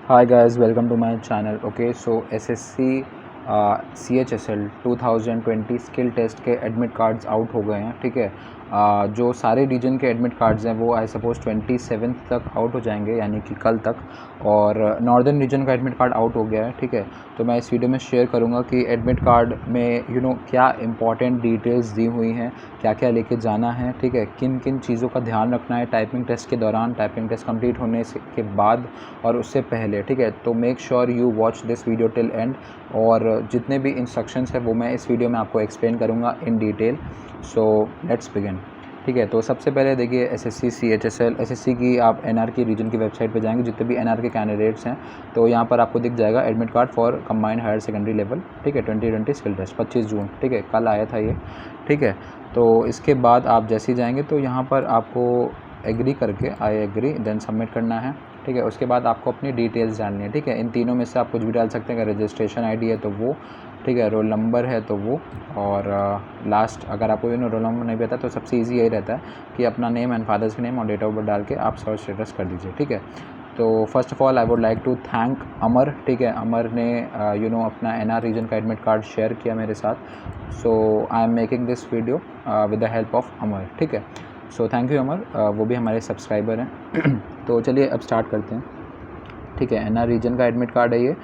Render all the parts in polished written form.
Hi guys, welcome to my channel. Okay, so SSC CHSL 2020 skill test के admit cards out हो गए हैं. ठीक है, जो सारे रीजन के एडमिट कार्ड्स हैं वो आई सपोज 27 तक आउट हो जाएंगे, यानी कि कल तक. और नॉर्दर्न रीजन का एडमिट कार्ड आउट हो गया है. ठीक है, तो मैं इस वीडियो में शेयर करूंगा कि एडमिट कार्ड में क्या इंपॉर्टेंट डिटेल्स दी हुई हैं, क्या क्या लेके जाना है. ठीक है, किन किन चीज़ों का ध्यान रखना है टाइपिंग टेस्ट के दौरान, टाइपिंग टेस्ट कंप्लीट होने के बाद और उससे पहले. ठीक है, तो make sure you watch this video till and. और जितने भी इंस्ट्रक्शंस हैं वो मैं इस वीडियो में आपको एक्सप्लेन करूँगा in detail. So let's begin. ठीक है, तो सबसे पहले देखिए एसएससी सीएचएसएल एसएससी की आप एनआर की रीजन की वेबसाइट पे जाएंगे, जितने भी एनआर के कैंडिडेट्स हैं तो यहाँ पर आपको दिख जाएगा admit card for combined higher secondary level. ठीक है, 2020 स्किल टेस्ट 25 जून. ठीक है, कल आया था ये. ठीक है, तो इसके बाद आप जैसे ही जाएंगे तो यहाँ पर आपको एग्री करके आई एग्री देन सबमिट करना है. ठीक है, उसके बाद आपको अपनी डिटेल्स डालनी है. ठीक है, इन तीनों में से आप कुछ भी डाल सकते हैं. अगर रजिस्ट्रेशन आईडी है तो वो, ठीक है, रोल नंबर है तो वो, और लास्ट अगर आपको रोल नंबर नहीं पता तो सबसे इजी यही रहता है कि अपना नेम एंड फादर्स का नेम और डेट ऑफ बर्थ डाल के आप सर्च स्टेटस कर दीजिए. ठीक है, तो first of all I would like to thank Amar. ठीक है, अमर ने अपना एनआर रीजन का एडमिट कार्ड शेयर किया मेरे साथ. So I am making this video with the help of Amar. ठीक है, सो थैंक यू अमर, वो भी हमारे सब्सक्राइबर हैं. तो चलिए अब स्टार्ट करते हैं. ठीक है, एनआर रीजन का एडमिट कार्ड है ये,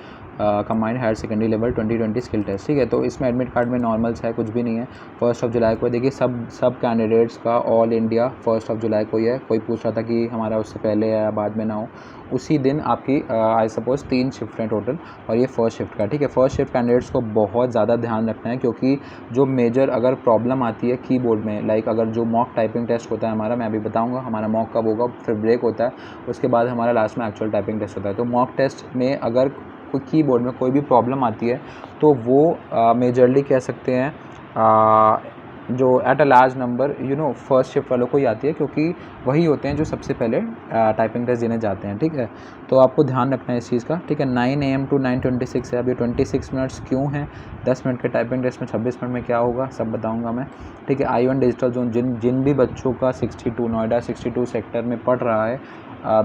combined higher secondary level 2020 skill test. ठीक है, तो इसमें एडमिट कार्ड में नॉर्मल्स है, कुछ भी नहीं है. 1 जुलाई को देखिए सब कैंडिडेट्स का ऑल इंडिया 1 जुलाई को ही है. कोई पूछ रहा था कि हमारा उससे पहले या बाद में ना हो, उसी दिन आपकी आई सपोज 3 शिफ्ट हैं टोटल और ये फर्स्ट शिफ्ट का. ठीक है, फर्स्ट शिफ्ट कैंडिडेट्स को बहुत ज़्यादा ध्यान रखना है, क्योंकि जो मेजर अगर प्रॉब्लम आती है कीबोर्ड में, लाइक अगर जो मॉक टाइपिंग टेस्ट होता है हमारा, मैं अभी बताऊंगा हमारा मॉक कब होगा, फिर ब्रेक होता है, उसके बाद हमारा लास्ट में एक्चुअल टाइपिंग टेस्ट होता है. तो मॉक टेस्ट में अगर कोई कीबोर्ड में कोई भी प्रॉब्लम आती है तो वो मेजरली कह सकते हैं जो at a large number first shift वालों को ही आती है, क्योंकि वही होते हैं जो सबसे पहले टाइपिंग टेस्ट देने जाते हैं. ठीक है, तो आपको ध्यान रखना है इस चीज़ का. ठीक है, 9 AM to 9:26 है. अभी 26 मिनट्स क्यों हैं, 10 मिनट के टाइपिंग टेस्ट में 26 मिनट में क्या होगा सब बताऊंगा मैं. ठीक है, I1 डिजिटल जोन जिन भी बच्चों का 62 नोएडा 62 सेक्टर में पढ़ रहा है,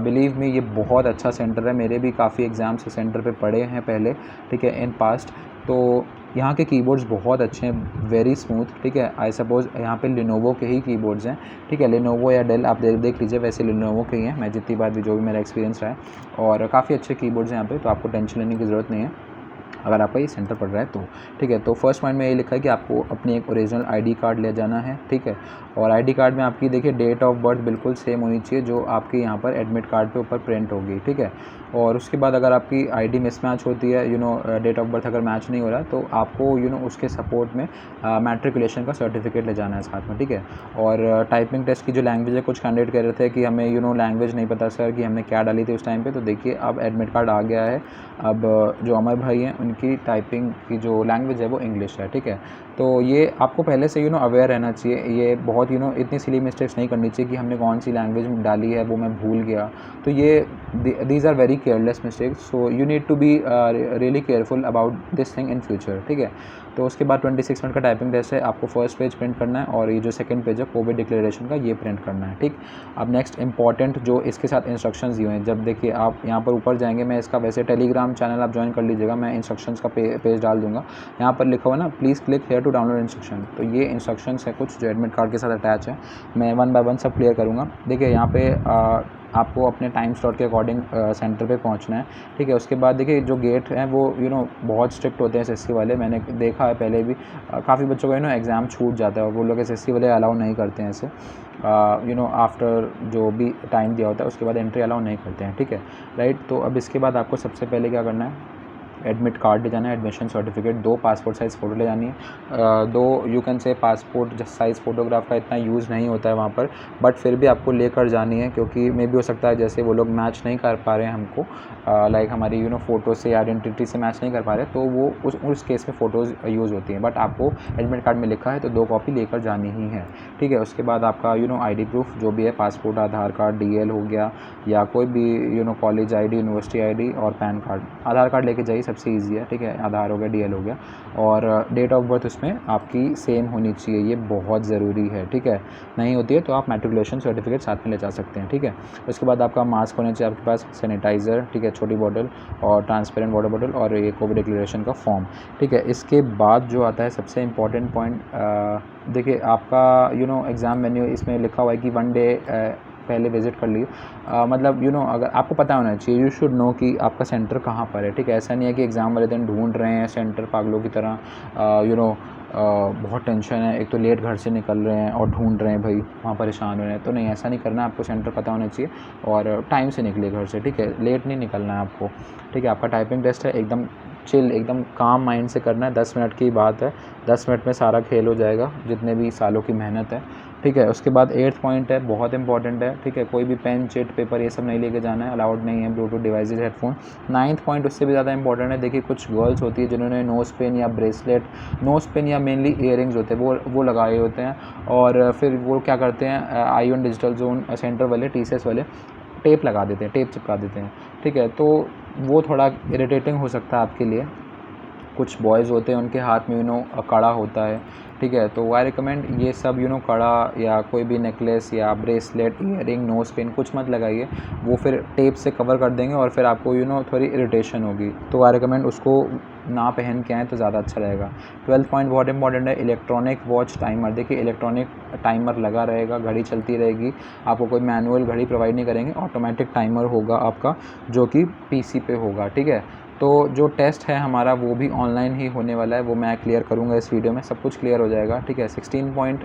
बिलीव मी ये बहुत अच्छा सेंटर है. मेरे भी काफ़ी एग्ज़ाम्स इस सेंटर पे पढ़े हैं पहले. ठीक है, इन पास्ट. तो यहाँ के कीबोर्ड्स बहुत अच्छे हैं, वेरी स्मूथ. ठीक है, आई सपोज़ यहाँ पे लिनोवो के ही कीबोर्ड्स हैं. ठीक है, लिनोवो या डेल आप देख लीजिए, वैसे लिनोवो के ही हैं. मैं जितनी बार भी जो भी मेरा एक्सपीरियंस रहा है, और काफ़ी अच्छे कीबोर्ड्स हैं यहाँ पे, तो आपको टेंशन लेने की ज़रूरत नहीं है अगर आपका ये सेंटर पड़ रहा है तो. ठीक है, तो फर्स्ट पॉइंट में ये लिखा है कि आपको अपनी एक ओरिजिनल आईडी कार्ड ले जाना है. ठीक है, और आईडी कार्ड में आपकी देखिए डेट ऑफ बर्थ बिल्कुल सेम होनी चाहिए जो आपके यहाँ पर एडमिट कार्ड पे ऊपर प्रिंट होगी. ठीक है, और उसके बाद अगर आपकी आईडी मिसमैच होती है, डेट ऑफ बर्थ अगर मैच नहीं हो रहा तो आपको उसके सपोर्ट में मैट्रिकुलेशन का सर्टिफिकेट ले जाना है साथ में. ठीक है, और टाइपिंग टेस्ट की जो लैंग्वेज है, कुछ कैंडिडेट कह रहे थे कि हमें लैंग्वेज नहीं पता सर कि हमने क्या डाली थी उस टाइम पे. तो देखिए अब एडमिट कार्ड आ गया है. अब जो अमर भाई हैं उनकी टाइपिंग की जो लैंग्वेज है वो इंग्लिश है. ठीक है, तो ये आपको पहले से अवेयर रहना चाहिए. ये बहुत इतनी सिली मिस्टेक्स नहीं करनी चाहिए कि हमने कौन सी लैंग्वेज डाली है वो मैं भूल गया. तो ये these are very careless mistakes. So you need to be really careful about this thing in future. ठीक है, तो उसके बाद 26 मिनट का टाइपिंग टेस्ट है. आपको फर्स्ट पेज प्रिंट करना है और ये जो सेकंड पेज है कोविड डिक्लेरेशन का, ये प्रिंट करना है. ठीक, अब नेक्स्ट इंपॉर्टेंट जो इसके साथ इंस्ट्रक्शंस दिए हैं, जब देखिए आप यहाँ पर ऊपर जाएंगे, मैं इसका वैसे टेलीग्राम चैनल आप ज्वाइन कर लीजिएगा, मैं इंस्ट्रक्शंस का पेज डाल दूंगा. यहाँ पर लिखा हुआ ना, please click here to download instruction. तो ये इंस्ट्रक्शंस है कुछ जो एडमिट कार्ड के साथ अटैच है. मैं 1 बाय 1 सब क्लियर करूँगा. देखिए यहाँ पे आपको अपने टाइम स्लॉट के अकॉर्डिंग सेंटर पे पहुंचना है. ठीक है, उसके बाद देखिए जो गेट हैं वो बहुत स्ट्रिक्ट होते हैं एसएससी वाले. मैंने देखा है पहले भी, काफ़ी बच्चों का एग्ज़ाम छूट जाता है और वो लोग एसएससी वाले अलाउ नहीं करते हैं ऐसे. आफ्टर जो भी टाइम दिया होता है उसके बाद एंट्री अलाउ नहीं करते हैं. ठीक है, राइट. तो अब इसके बाद आपको सबसे पहले क्या करना है, एडमिट कार्ड ले जाना है, admission certificate, 2 passport size photo ले जानी है. 2 you can say passport size photograph का इतना यूज़ नहीं होता है वहाँ पर, बट फिर भी आपको लेकर जानी है, क्योंकि मे भी हो सकता है जैसे वो लोग मैच नहीं कर पा रहे हैं हमको, लाइक हमारी फ़ोटो से आइडेंटिटी से मैच नहीं कर पा रहे, तो वो उस केस में फ़ोटोज़ यूज़ होती हैं. बट आपको एडमिट कार्ड में लिखा है तो 2 कॉपी लेकर जानी ही है. ठीक है, उसके बाद आपका आईडी प्रूफ जो भी है, पासपोर्ट, आधार कार्ड, DL हो गया, या कोई भी कॉलेज ID, यूनिवर्सिटी ID और पैन कार्ड. आधार कार्ड लेके जाइए सबसे ईजी है, ठीक है, आधार हो गया, DL हो गया, और डेट ऑफ बर्थ उसमें आपकी सेम होनी चाहिए, ये बहुत ज़रूरी है, ठीक है। नहीं होती है तो आप मैट्रिकुलेशन सर्टिफिकेट साथ में ले जा सकते हैं, ठीक है। उसके बाद आपका मास्क होना चाहिए आपके पास, सैनिटाइज़र, ठीक है, छोटी बॉटल और ट्रांसपेरेंट वाटर बॉटल, और ये कोविड डिक्लेरेशन का फॉर्म, ठीक है। इसके बाद जो आता है सबसे इम्पॉर्टेंट पॉइंट, देखिए आपका एग्ज़ाम मेन्यू इसमें लिखा हुआ है कि 1 डे पहले विज़िट कर ली, मतलब अगर आपको पता होना चाहिए, यू शुड नो कि आपका सेंटर कहाँ पर है, ठीक है। ऐसा नहीं है कि एग्ज़ाम वाले दिन ढूंढ रहे हैं सेंटर पागलों की तरह, बहुत टेंशन है, एक तो लेट घर से निकल रहे हैं और ढूंढ रहे हैं भाई, वहाँ परेशान हो रहे हैं, तो नहीं, ऐसा नहीं करना, आपको सेंटर पता होना चाहिए और टाइम से निकले घर से, ठीक है, लेट नहीं निकलना है आपको, ठीक है। आपका टाइपिंग टेस्ट है, एकदम चिल, एकदम काम माइंड से करना है, 10 मिनट की बात है, 10 मिनट में सारा खेल हो जाएगा, जितने भी सालों की मेहनत है, ठीक है। उसके बाद 8th पॉइंट है, बहुत इंपॉर्टेंट है, ठीक है, कोई भी पेन, चिट, पेपर ये सब नहीं लेके जाना है, अलाउड नहीं है, Bluetooth devices, headphone. 9th point उससे भी ज़्यादा इंपॉर्टेंट है, देखिए कुछ गर्ल्स होती है जिन्होंने नोज़ पिन या ब्रेसलेट, नोज़ पिन या मेनली ईयरिंग्स होते हैं वो लगाए होते हैं, और फिर वो क्या करते हैं, ION डिजिटल जोन सेंटर वाले, TCS वाले टेप लगा देते हैं, टेप चिपका देते हैं, ठीक है, तो वो थोड़ा इरिटेटिंग हो सकता है आपके लिए। कुछ बॉयज़ होते हैं उनके हाथ में कड़ा होता है, ठीक है, तो आई रिकमेंड ये सब कड़ा या कोई भी नेकलेस या ब्रेसलेट, ईयरिंग, नोज़ पिन कुछ मत लगाइए, वो फिर टेप से कवर कर देंगे और फिर आपको थोड़ी इरिटेशन होगी, तो आई रिकमेंड उसको ना पहन के आएँ तो ज़्यादा अच्छा रहेगा। 12th पॉइंट बहुत इंपॉर्टेंट है, इलेक्ट्रॉनिक वॉच टाइमर, देखिए इलेक्ट्रॉनिक टाइमर लगा रहेगा, घड़ी चलती रहेगी, आपको कोई मैनुअल घड़ी प्रोवाइड नहीं करेंगे, ऑटोमेटिक टाइमर होगा आपका जो कि PC पे होगा, ठीक है। तो जो टेस्ट है हमारा वो भी ऑनलाइन ही होने वाला है, वो मैं क्लियर करूँगा इस वीडियो में, सब कुछ क्लियर हो जाएगा, ठीक है। 16 point,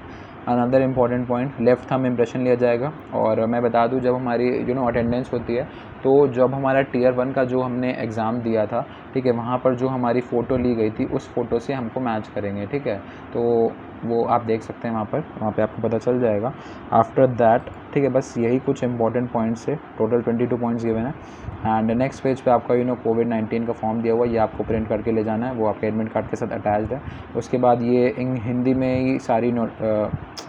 another important point, left thumb impression लिया जाएगा, और मैं बता दूं जब हमारी अटेंडेंस होती है, तो जब हमारा Tier 1 का जो हमने एग्ज़ाम दिया था, ठीक है, वहाँ पर जो हमारी फ़ोटो ली गई थी उस फ़ोटो से हमको मैच करेंगे, ठीक है, तो वो आप देख सकते हैं वहाँ पे आपको पता चल जाएगा। आफ्टर दैट, ठीक है, बस यही कुछ इंपॉर्टेंट पॉइंट्स है, टोटल 22 पॉइंट्स गिवन है, एंड नेक्स्ट पेज पे आपका कोविड-19 का फॉर्म दिया हुआ है, ये आपको प्रिंट करके ले जाना है, वो आपके एडमिट कार्ड के साथ अटैच्ड है। उसके बाद ये हिंदी में ही सारी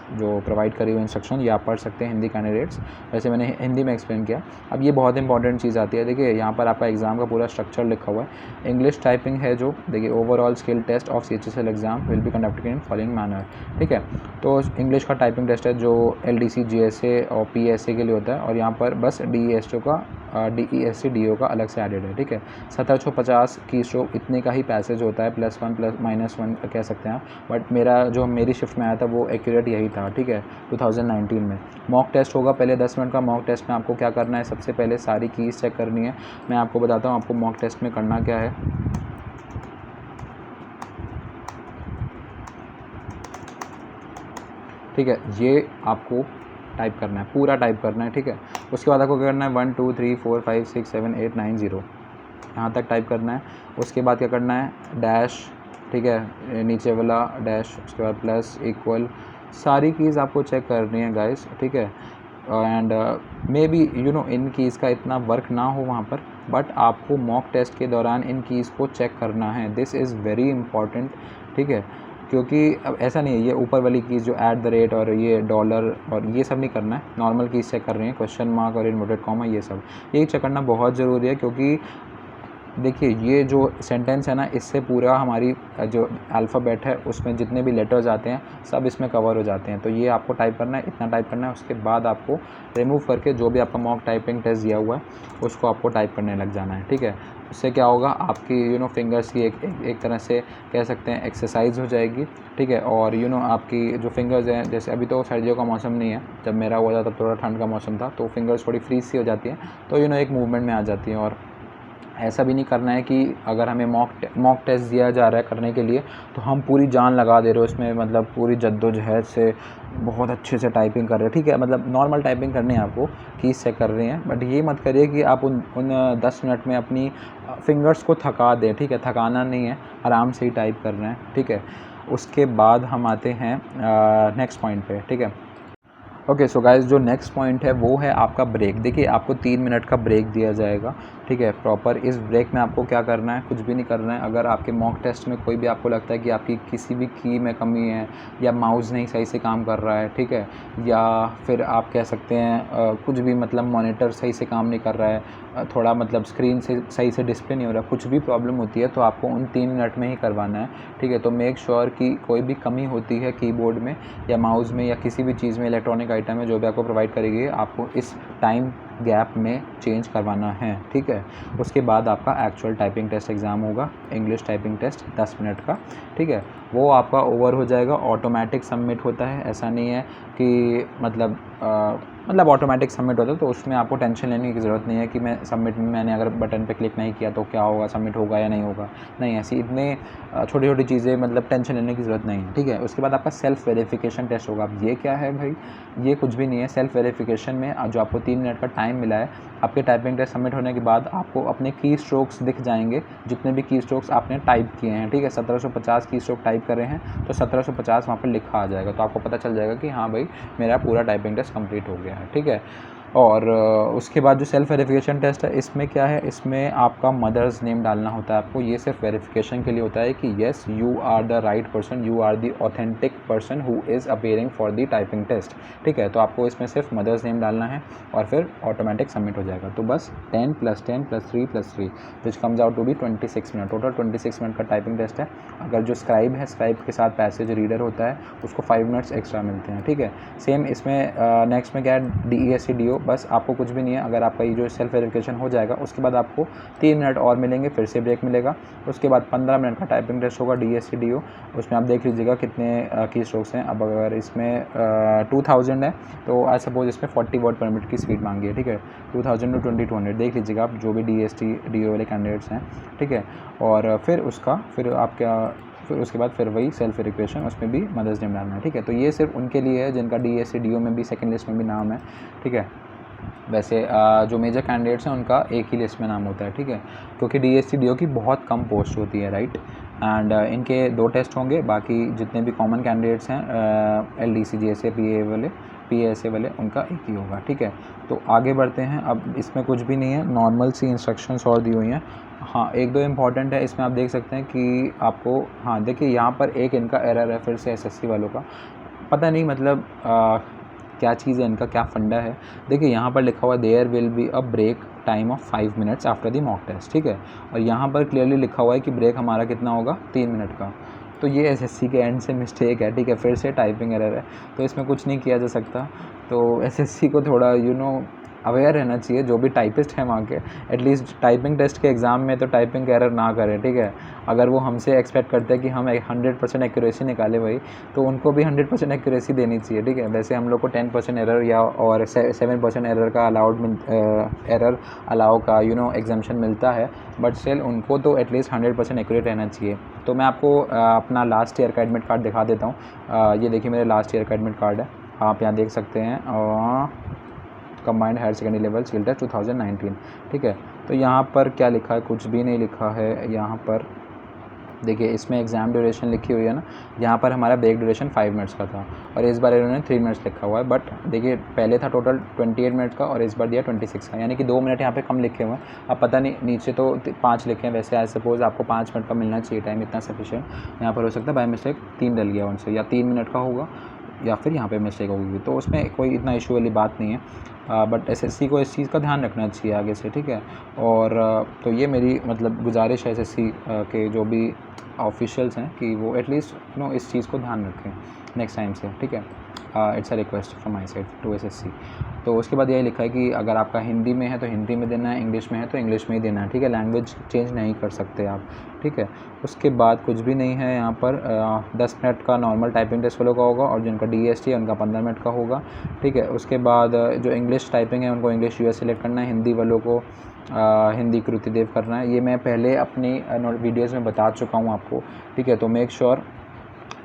जो प्रोवाइड करी हुई इंस्ट्रक्शन ये आप पढ़ सकते हैं, हिंदी कैंडिडेट्स, वैसे मैंने हिंदी में एक्सप्लेन किया। अब ये बहुत इंपॉर्टेंट चीज़ आती है, देखिए यहाँ पर आपका एग्ज़ाम का पूरा स्ट्रक्चर लिखा हुआ है, इंग्लिश टाइपिंग है जो, देखिए overall skill test of CHSL exam will be conducted in following manner, ठीक है। तो इंग्लिश का टाइपिंग टेस्ट है जो LDC, GSA और PSA के लिए होता है, और यहाँ पर बस DESO का DESC DO का अलग से एडेड है, ठीक है। 1750 की स्ट्रोक इतने का ही पैसेज होता है, +1 +-1 कह सकते हैं आप, बट मेरी शिफ्ट में आया था वो एक्यूरेट यही था, ठीक है, 2019 में। मॉक टेस्ट होगा, पहले 10 मिनट का मॉक टेस्ट में आपको क्या करना है, सबसे पहले सारी कीज़ चेक करनी है, मैं आपको बताता हूँ आपको मॉक टेस्ट में करना क्या है। ठीक है, ये आपको टाइप करना है, पूरा टाइप करना है, ठीक है। उसके बाद आपको क्या करना है, 1 2 3 4 5 6 7 8 9 0 यहाँ तक टाइप करना है। उसके बाद क्या करना है, डैश, ठीक है, नीचे वाला डैश, उसके बाद प्लस, इक्वल, सारी कीज़ आपको चेक करनी है गाइस, ठीक है। And may be in keys का इतना वर्क ना हो वहाँ पर, बट आपको मॉक टेस्ट के दौरान इन कीज़ को चेक करना है, दिस इज़ वेरी इंपॉर्टेंट, ठीक है, क्योंकि अब ऐसा नहीं है ये ऊपर वाली कीज़ जो @ और ये डॉलर और ये सब नहीं करना है, नॉर्मल कीज़ चेक कर रहे हैं, क्वेश्चन मार्क और इन्वर्टेड कॉमा, ये सब यही चेक करना बहुत ज़रूरी है, क्योंकि देखिए ये जो सेंटेंस है ना, इससे पूरा हमारी जो अल्फ़ाबेट है उसमें जितने भी लेटर्स आते हैं सब इसमें कवर हो जाते हैं, तो ये आपको टाइप करना है, इतना टाइप करना है। उसके बाद आपको रिमूव करके जो भी आपका मॉक टाइपिंग टेस्ट दिया हुआ है उसको आपको टाइप करने लग जाना है, ठीक है। उससे क्या होगा, आपकी फिंगर्स की एक तरह से कह सकते हैं एक्सरसाइज हो जाएगी, ठीक है, और आपकी जो फिंगर्स हैं, जैसे अभी तो सर्दियों का मौसम नहीं है, जब मेरा हुआ था तब थोड़ा ठंड का मौसम था, तो फिंगर्स थोड़ी फ्रीज सी हो जाती हैं, तो एक मूवमेंट में आ जाती हैं। और ऐसा भी नहीं करना है कि अगर हमें मॉक टेस्ट दिया जा रहा है करने के लिए तो हम पूरी जान लगा दे रहे हो इसमें, मतलब पूरी जद्दोजहद से बहुत अच्छे से टाइपिंग कर रहे हैं, ठीक है, मतलब नॉर्मल टाइपिंग करनी है आपको, कीज़ से कर रहे हैं, बट ये मत करिए कि आप उन 10 मिनट में अपनी फिंगर्स को थका दें, ठीक है, थकाना नहीं है, आराम से ही टाइप करना है, ठीक है। उसके बाद हम आते हैं नेक्स्ट पॉइंट पे, ठीक है। ओके, सो गाइस जो नेक्स्ट पॉइंट है वो है आपका ब्रेक। देखिए आपको 3 मिनट का ब्रेक दिया जाएगा, ठीक है प्रॉपर। इस ब्रेक में आपको क्या करना है, कुछ भी नहीं करना है। अगर आपके मॉक टेस्ट में कोई भी आपको लगता है कि आपकी किसी भी की में कमी है या माउस नहीं सही से काम कर रहा है, ठीक है, या फिर आप कह सकते हैं कुछ भी मतलब मॉनिटर सही से काम नहीं कर रहा है, थोड़ा मतलब स्क्रीन से सही से डिस्प्ले नहीं हो रहा, कुछ भी प्रॉब्लम होती है तो आपको उन 3 मिनट में ही करवाना है, ठीक है। तो मेक श्योर कि कोई भी कमी होती है कीबोर्ड में या माउस में या किसी भी चीज़ में, इलेक्ट्रॉनिक आइटम है जो भी आपको प्रोवाइड करेगी, आपको इस टाइम गैप में चेंज करवाना है, ठीक है। उसके बाद आपका एक्चुअल टाइपिंग टेस्ट एग्ज़ाम होगा, इंग्लिश टाइपिंग टेस्ट 10 मिनट का, ठीक है। वो आपका ओवर हो जाएगा, ऑटोमेटिक सबमिट होता है, ऐसा नहीं है कि मतलब ऑटोमेटिक सबमिट होता है, तो उसमें आपको टेंशन लेने की ज़रूरत नहीं है कि मैं सबमिट में मैंने अगर बटन पे क्लिक नहीं किया तो क्या होगा, सबमिट होगा या नहीं होगा, नहीं, ऐसी इतने छोटी छोटी चीज़ें मतलब टेंशन लेने की ज़रूरत नहीं है, ठीक है। उसके बाद आपका सेल्फ वेरिफिकेशन टेस्ट होगा। अब ये क्या है भाई, ये कुछ भी नहीं है। सेल्फ वेरिफिकेशन में जो आपको 3 मिनट का टाइम मिला है, आपके टाइपिंग टेस्ट सबमिट होने के बाद आपको अपने की स्ट्रोक्स दिख जाएंगे, जितने भी की स्ट्रोक्स आपने टाइप किए हैं, ठीक है। 1750 की स्ट्रोक टाइप करे हैं तो 1750 वहाँ पर लिखा आ जाएगा, तो आपको पता चल जाएगा कि हाँ भाई मेरा पूरा टाइपिंग टेस्ट कंप्लीट हो गया है, ठीक है। और उसके बाद जो सेल्फ वेरिफिकेशन टेस्ट है, इसमें क्या है, इसमें आपका मदर्स नेम डालना होता है आपको। ये सिर्फ वेरिफिकेशन के लिए होता है कि yes you are the right person, you are the authentic person who is appearing for the typing test, ठीक है। तो आपको इसमें सिर्फ मदर्स नेम डालना है और फिर ऑटोमेटिक सबमिट हो जाएगा। तो बस 10 + 10 + 3 + 3 which comes out to be 26 minute, total 26 minute का टाइपिंग टेस्ट है। अगर जो स्क्राइब है, स्क्राइब के साथ पैसेज रीडर होता है, उसको 5 मिनट्स एक्स्ट्रा मिलते हैं, ठीक है। सेम इसमें नेक्स्ट में क्या है, DESC DO, बस आपको कुछ भी नहीं है। अगर आपका ये जो सेल्फ वेरिफिकेशन हो जाएगा, उसके बाद आपको 3 मिनट और मिलेंगे, फिर से ब्रेक मिलेगा। उसके बाद 15 मिनट का टाइपिंग टेस्ट होगा DESC DO, उसमें आप देख लीजिएगा कितने की स्ट्रोक्स हैं। अब अगर इसमें 2000 है तो आई सपोज इसमें 40 वर्ड पर मिनट की स्पीड मांगी है, ठीक है। 2000 to 2200 देख लीजिएगा आप, जो भी DST DO वाले कैंडिडेट्स हैं, ठीक है। और फिर उसके बाद फिर वही सेल्फ वेरिफिकेशन, उसमें भी मदर्स नेम डालना है, ठीक है। तो ये सिर्फ उनके लिए है जिनका DSC DO में भी सेकंड लिस्ट में भी नाम है, ठीक है। वैसे जो मेजर कैंडिडेट्स हैं उनका एक ही लिस्ट में नाम होता है, ठीक है, क्योंकि DSC DO की बहुत कम पोस्ट होती है, राइट। एंड इनके 2 टेस्ट होंगे, बाकी जितने भी कॉमन कैंडिडेट्स हैं LDC GSA PASA वाले, उनका एक ही होगा, ठीक है। तो आगे बढ़ते हैं। अब इसमें कुछ भी नहीं है, नॉर्मल सी इंस्ट्रक्शंस और दी हुई हैं। हाँ, 1-2 इम्पॉर्टेंट है इसमें, आप देख सकते हैं कि आपको, हाँ देखिए यहाँ पर एक इनका एरर है फिर से SSC वालों का, पता नहीं मतलब क्या चीज़ है इनका, क्या फंडा है। देखिए यहाँ पर लिखा हुआ है there will be a break time of 5 minutes after the mock test, ठीक है। और यहाँ पर क्लियरली लिखा हुआ है कि ब्रेक हमारा कितना होगा, 3 मिनट का। तो ये SSC के एंड से मिस्टेक है, ठीक है, फिर से टाइपिंग एरर है, तो इसमें कुछ नहीं किया जा सकता। तो SSC को थोड़ा अवेयर रहना चाहिए, जो भी टाइपिस्ट हैं वहाँ के, एटलीस्ट टाइपिंग टेस्ट के एग्ज़ाम में तो टाइपिंग एरर ना करें, ठीक है। अगर वो हमसे एक्सपेक्ट करते हैं कि हम 100% एक्यूरेसी निकालें भाई, तो उनको भी 100% एक्यूरेसी देनी चाहिए, ठीक है। वैसे हम लोग को 10% एरर या और 7% एरर का एरर अलाउ का एग्जाम्शन मिलता है, बट स्टिल उनको तो एटलीस्ट 100% एक्यूरेट रहना चाहिए। तो मैं आपको अपना लास्ट ईयर का एडमिट कार्ड दिखा देता हूँ। ये देखिए मेरे लास्ट ईयर का एडमिट कार्ड है, आप यहाँ देख सकते हैं, combined higher secondary level skill test 2019, ठीक है। तो यहाँ पर क्या लिखा है, कुछ भी नहीं लिखा है। यहाँ पर देखिए इसमें एग्ज़ाम ड्यूरेशन लिखी हुई है ना, यहाँ पर हमारा ब्रेक ड्यूरेशन 5 मिनट्स का था और इस बार इन्होंने 3 मिनट्स लिखा हुआ है। बट देखिए पहले था टोटल 28 मिनट्स का और इस बार दिया 26 का, यानी कि 2 मिनट यहाँ पे कम लिखे हुए हैं। अब पता नहीं, नीचे तो 5 लिखे हैं, वैसे आई सपोज आपको 5 मिनट का मिलना चाहिए टाइम, इतना सफिशिएंट। यहाँ पर हो सकता है बाय मिस्टेक 3 डल गया उनसे, या 3 मिनट का होगा या फिर यहाँ पे मिस्टेक होगी, तो उसमें कोई इतना इशू वाली बात नहीं है। बट SSC को इस चीज़ का ध्यान रखना चाहिए आगे से, ठीक है। और तो ये मेरी मतलब गुजारिश है SSC के जो भी ऑफिशियल्स हैं कि वो एटलीस्ट इस चीज़ को ध्यान रखें नेक्स्ट टाइम से, ठीक है। It's a request from my side to SSC। तो उसके बाद यही लिखा है कि अगर आपका हिंदी में है तो हिंदी में देना है, इंग्लिश में है तो इंग्लिश में ही देना है, ठीक है। लैंग्वेज चेंज नहीं कर सकते आप, ठीक है। उसके बाद कुछ भी नहीं है यहाँ पर। 10 मिनट का नॉर्मल टाइपिंग टेस्ट वालों का होगा और जिनका DST है उनका 15 मिनट का होगा, ठीक है। उसके बाद जो इंग्लिश टाइपिंग है उनको इंग्लिश US सेलेक्ट करना है, हिंदी वालों को हिंदी कृतिदेव करना है। ये मैं पहले अपनी वीडियोज़ में बता चुका हूँ आपको, ठीक है। तो make sure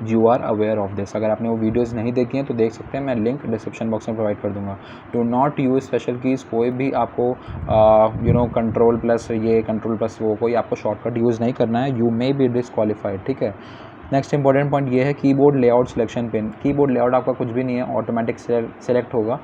you are aware of this. अगर आपने वो वीडियोज़ नहीं देखी हैं तो देख सकते हैं, मैं लिंक डिस्क्रिप्शन बॉक्स में प्रोवाइड कर दूंगा। Do not use special keys, कोई भी आपको कंट्रोल प्लस वो कोई आपको शॉर्टकट यूज़ नहीं करना है, यू मे बी डिसक्वालीफाइड, ठीक है। नेक्स्ट इंपॉर्टेंट पॉइंट ये है keyboard layout selection pin. Keyboard layout आपका कुछ भी नहीं है, ऑटोमेटिक सेलेक्ट होगा।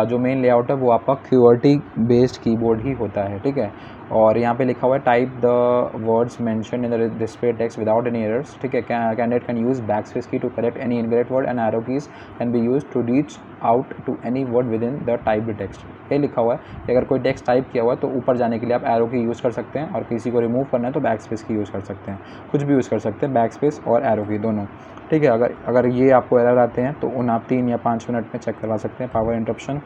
जो मेन लेआउट है वो आपका QWERTY बेस्ड कीबोर्ड ही होता है, ठीक है। और यहाँ पे लिखा हुआ है type the words mention in the display text without any errors, ठीक है। Candidate can use backspace key to correct any incorrect word and arrow keys can be use to reach out to any word within the typed text. ये लिखा हुआ है कि अगर कोई text type किया हुआ है तो ऊपर जाने के लिए आप एरो की यूज़ कर सकते हैं, और किसी को रिमूव करना है तो बैक स्पेस की यूज़ कर सकते हैं, कुछ भी यूज़ कर सकते हैं, बैक स्पेस और एरो की दोनों, ठीक है। अगर ये आपको एरर आते हैं तो उन आप 3 या 5 मिनट में चेक करवा सकते हैं। Power interruption,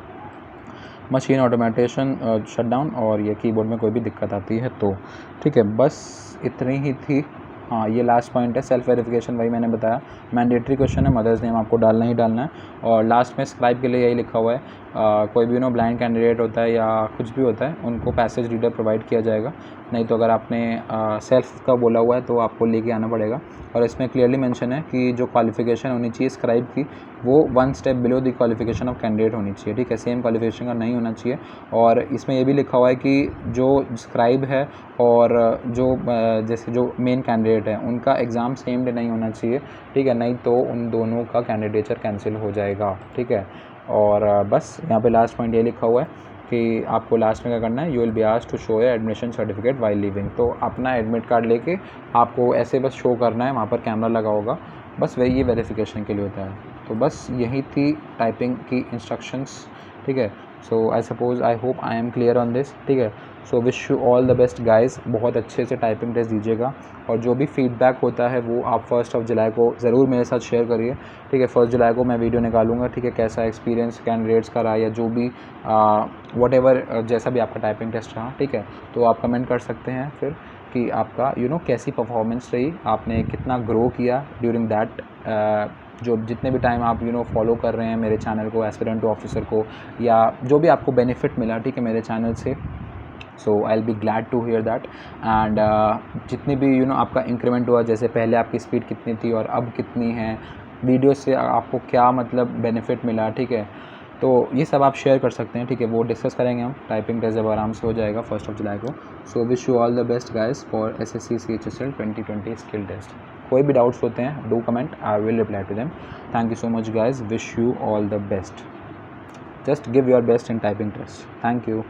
machine automation shutdown, और ये कीबोर्ड में कोई भी दिक्कत आती है तो, ठीक है। बस इतनी ही थी। हाँ, ये लास्ट पॉइंट है सेल्फ वेरिफिकेशन, वही मैंने बताया, मैंडेटरी क्वेश्चन है, मदर्स नेम आपको डालना ही डालना है। और लास्ट में स्क्राइब के लिए यही लिखा हुआ है, कोई भी ब्लाइंड कैंडिडेट होता है या कुछ भी होता है उनको पैसेज रीडर प्रोवाइड किया जाएगा, नहीं तो अगर आपने सेल्फ का बोला हुआ है तो आपको लेके आना पड़ेगा। और इसमें क्लियरली मेंशन है कि जो क्वालिफिकेशन होनी चाहिए स्क्राइब की वो 1 step below the qualification of candidate होनी चाहिए, ठीक है, सेम क्वालिफिकेशन का नहीं होना चाहिए। और इसमें ये भी लिखा हुआ है कि जो स्क्राइब है और जो जैसे जो मेन कैंडिडेट है उनका एग्ज़ाम सेम डे नहीं होना चाहिए, ठीक है, नहीं तो उन दोनों का कैंडिडेचर कैंसिल हो जाएगा, ठीक है। और बस यहाँ पे लास्ट पॉइंट ये लिखा हुआ है कि आपको लास्ट में क्या करना है, you will be asked to show your admission certificate while leaving. तो अपना एडमिट कार्ड लेके आपको ऐसे बस शो करना है, वहाँ पर कैमरा लगा होगा, बस वही ये वेरिफिकेशन के लिए होता है। तो बस यही थी टाइपिंग की इंस्ट्रक्शंस, ठीक है। So I suppose I hope I am clear on this, ठीक है। So wish you all the best guys, बहुत अच्छे से टाइपिंग टेस्ट दीजिएगा, और जो भी फीडबैक होता है वो आप 1 जुलाई को ज़रूर मेरे साथ शेयर करिए, ठीक है। 1 जुलाई को मैं वीडियो निकालूंगा, ठीक है, कैसा एक्सपीरियंस कैंडिडेट्स का रहा या जो भी व्हाटएवर जैसा भी आपका टाइपिंग टेस्ट रहा, ठीक है। तो आप कमेंट कर सकते हैं फिर कि आपका कैसी परफॉर्मेंस रही, आपने कितना ग्रो किया ड्यूरिंग दैट जो जितने भी टाइम आप फॉलो कर रहे हैं मेरे चैनल को, एस्पिरेंट टू ऑफिसर को, या जो भी आपको बेनिफिट मिला, ठीक है, मेरे चैनल से। So I will be glad to hear that. And जितनी भी आपका इंक्रीमेंट हुआ, जैसे पहले आपकी स्पीड कितनी थी और अब कितनी है, वीडियो से आपको क्या मतलब बेनिफिट मिला, ठीक है, तो ये सब आप शेयर कर सकते हैं, ठीक है। वो डिस्कस करेंगे हम, टाइपिंग टेस्ट जब आराम से हो जाएगा 1 जुलाई को। So wish you all the best guys for SSC CHSL 2020 skill test. कोई भी डाउट्स होते हैं do comment, I will reply to them. Thank you so much guys, wish you all the best, just give your best in typing test. Thank you.